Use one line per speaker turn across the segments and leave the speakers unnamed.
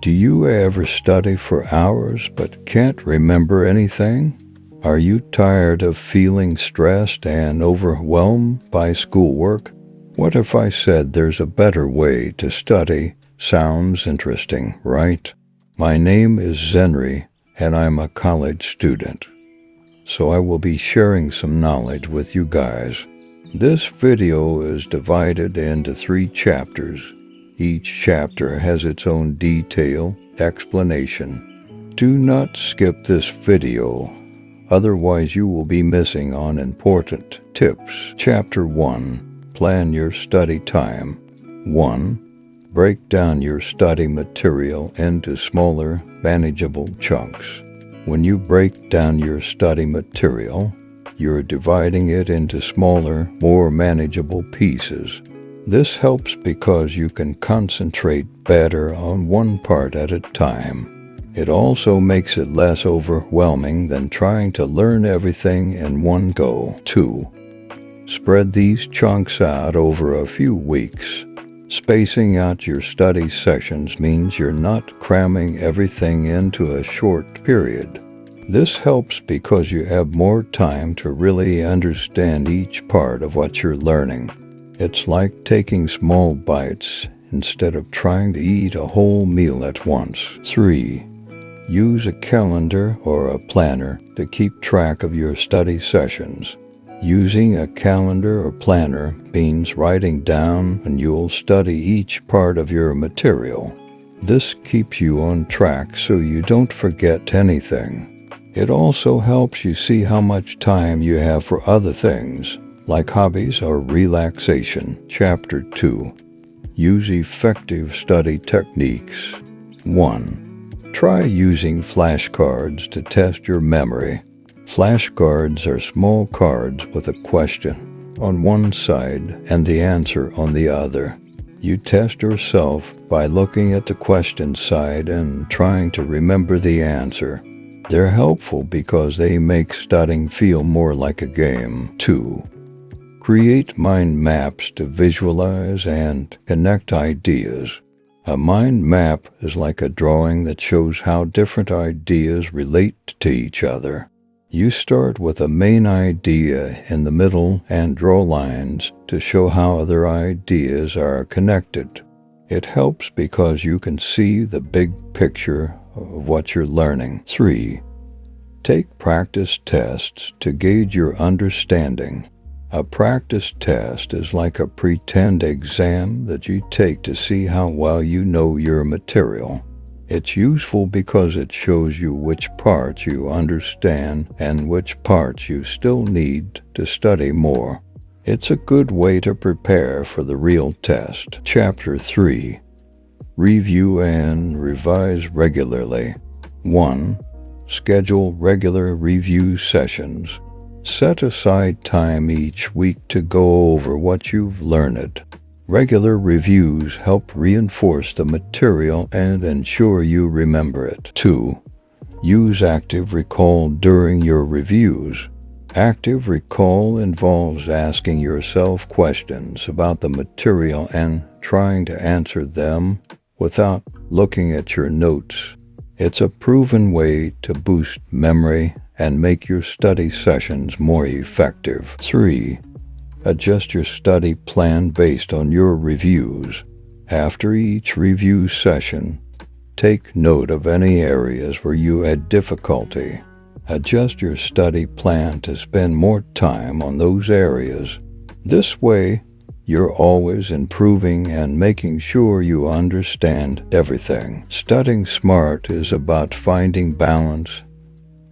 Do you ever study for hours but can't remember anything? Are you tired of feeling stressed and overwhelmed by schoolwork? What if I said there's a better way to study? Sounds interesting, right? My name is Zenri, and I'm a college student. So I will be sharing some knowledge with you guys. This video is divided into 3 chapters. Each chapter has its own detailed explanation. Do not skip this video, otherwise you will be missing on important tips. Chapter 1. Plan your study time. 1. Break down your study material into smaller, manageable chunks. When you break down your study material, you're dividing it into smaller, more manageable pieces. This helps because you can concentrate better on one part at a time. It also makes it less overwhelming than trying to learn everything in one go. 2. Spread these chunks out over a few weeks. Spacing out your study sessions means you're not cramming everything into a short period. This helps because you have more time to really understand each part of what you're learning. It's like taking small bites instead of trying to eat a whole meal at once. 3. Use a calendar or a planner to keep track of your study sessions. Using a calendar or planner means writing down when you'll study each part of your material. This keeps you on track so you don't forget anything. It also helps you see how much time you have for other things, like hobbies or relaxation. Chapter 2. Use effective study techniques. 1. Try using flashcards to test your memory. Flashcards are small cards with a question on one side and the answer on the other. You test yourself by looking at the question side and trying to remember the answer. They're helpful because they make studying feel more like a game. 2. Create mind maps to visualize and connect ideas. A mind map is like a drawing that shows how different ideas relate to each other. You start with a main idea in the middle and draw lines to show how other ideas are connected. It helps because you can see the big picture of what you're learning. 3. Take practice tests to gauge your understanding. A practice test is like a pretend exam that you take to see how well you know your material. It's useful because it shows you which parts you understand and which parts you still need to study more. It's a good way to prepare for the real test. Chapter 3. Review and revise regularly. 1. Schedule regular review sessions. Set aside time each week to go over what you've learned. Regular reviews help reinforce the material and ensure you remember it. 2. Use active recall during your reviews. Active recall involves asking yourself questions about the material and trying to answer them without looking at your notes. It's a proven way to boost memory and make your study sessions more effective. 3. Adjust your study plan based on your reviews. After each review session, take note of any areas where you had difficulty. Adjust your study plan to spend more time on those areas. This way, you're always improving and making sure you understand everything. Studying smart is about finding balance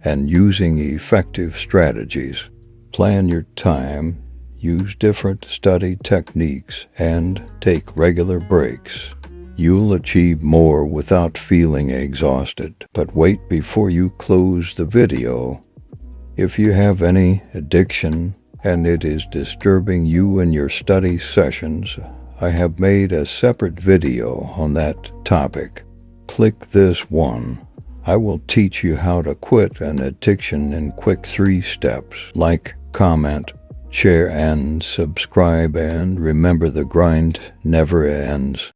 and using effective strategies. Plan your time, use different study techniques, and take regular breaks. You'll achieve more without feeling exhausted. But wait before you close the video. If you have any addiction and it is disturbing you in your study sessions, I have made a separate video on that topic. Click this one. I will teach you how to quit an addiction in quick 3 steps. Like, comment, share, and subscribe, and remember the grind never ends.